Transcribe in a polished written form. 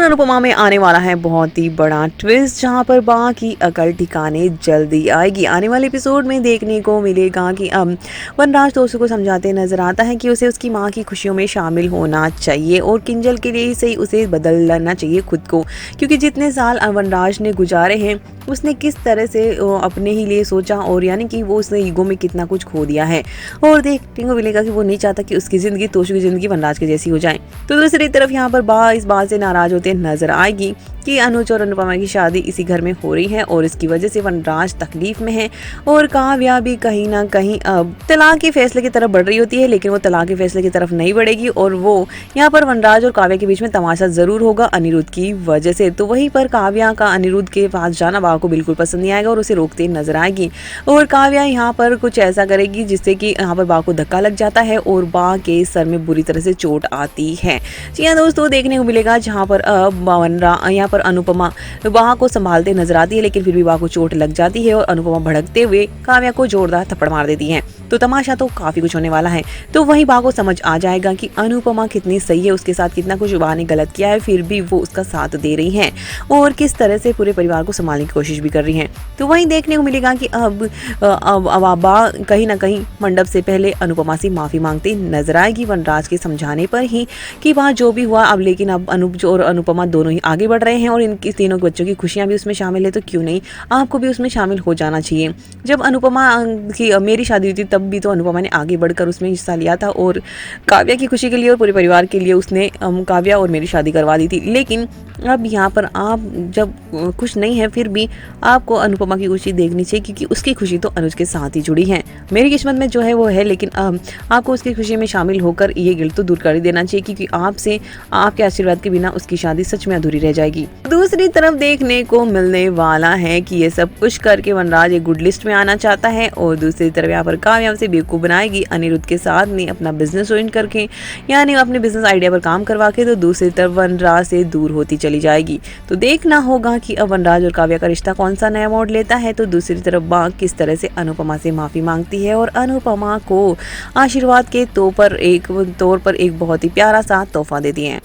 अनुपमा में आने वाला है बहुत ही बड़ा ट्विस्ट, जहां पर बा की अकल ठिकाने जल्दी आएगी। आने वाले एपिसोड में देखने को मिलेगा कि अब वनराज दोस्तों को समझाते नजर आता है कि उसे उसकी मां की खुशियों में शामिल होना चाहिए और किंजल के लिए ही सही उसे बदल लेना चाहिए खुद को, क्योंकि जितने साल वनराज ने गुजारे हैं उसने किस तरह से अपने ही लिए सोचा और यानी कि वो उसने ईगो में कितना कुछ खो दिया है और देखने को मिलेगा कि वो नहीं चाहता कि उसकी ज़िंदगी तोशु की ज़िंदगी वनराज के जैसी हो जाए। तो दूसरी तरफ यहाँ पर बा इस बात से नाराज होते नजर आएगी कि अनुज और अनुपमा की शादी इसी घर में हो रही है और इसकी वजह से वनराज तकलीफ में है और काव्या भी कहीं ना कहीं अब तलाक के फैसले की तरफ बढ़ रही होती है, लेकिन वो तलाक के फैसले की तरफ नहीं बढ़ेगी और वो यहाँ पर वनराज और काव्या के बीच में तमाशा जरूर होगा अनिरुद्ध की वजह से। तो वहीं पर काव्या का अनिरुद्ध के पास जाना बा को बिल्कुल पसंद नहीं आएगा और उसे रोकते नजर आएगी और काव्या यहाँ पर कुछ ऐसा करेगी जिससे कि यहाँ पर बा को धक्का लग जाता है और बा के सर में बुरी तरह से चोट आती है। जी हाँ दोस्तों, देखने को मिलेगा जहाँ पर यहाँ पर अनुपमा बा को संभालते नजर आती है, लेकिन फिर भी बा को चोट लग जाती है और अनुपमा भड़कते हुए काव्या को जोरदार थप्पड़ मार देती है। तो तमाशा तो काफी कुछ होने वाला है। तो वहीं बा को समझ आ जाएगा कि अनुपमा कितनी सही है, उसके साथ कितना कुछ बा ने गलत किया है, फिर भी वो उसका साथ दे रही है और किस तरह से पूरे परिवार को संभालने की कोशिश भी कर रही है। तो वहीं देखने को मिलेगा कि अब बा कहीं ना कहीं मंडप से पहले अनुपमा से माफी मांगती नजर आएगी वनराज के समझाने पर ही कि वहाँ जो भी हुआ अब, लेकिन अब अनुज और अनुपमा दोनों ही आगे बढ़ रहे हैं और इनकी तीनों बच्चों की खुशियां भी उसमें शामिल है, तो क्यों नहीं आपको भी उसमें शामिल हो जाना चाहिए। जब अनुपमा की मेरी शादी हुई थी तब भी तो अनुपमा ने आगे बढ़कर उसमें हिस्सा लिया था और काव्या की खुशी के लिए और पूरे परिवार के लिए उसने काव्या और मेरी शादी करवा दी थी, लेकिन अब यहाँ पर आप जब खुश नहीं है फिर भी आपको अनुपमा की खुशी देखनी चाहिए, क्योंकि उसकी खुशी तो अनुज के साथ ही जुड़ी है। मेरी किस्मत में जो है वो है, लेकिन आपको उसकी खुशी में शामिल होकर ये गिल्ट तो दूर कर ही देना चाहिए, क्योंकि आपसे आपके आशीर्वाद के बिना उसकी शादी सच में अधूरी रह जाएगी। दूसरी तरफ देखने को मिलने वाला है कि ये सब कुछ करके वनराज एक गुड लिस्ट में आना चाहता है और दूसरी तरफ यहाँ पर काव्या से बेवकूफ बनाएगी अनिरुद्ध के साथ में अपना बिजनेस ज्वाइन करके, यानी अपने बिजनेस आइडिया पर काम करवा के, तो दूसरी तरफ वनराज से दूर होती चली जाएगी। तो देखना होगा कि अब वनराज और काव्या का रिश्ता कौन सा नया मोड़ लेता है। तो दूसरी तरफ बा किस तरह से अनुपमा से माफी मांगती है और अनुपमा को आशीर्वाद के तौर पर एक बहुत ही प्यारा सा तोहफा देती है।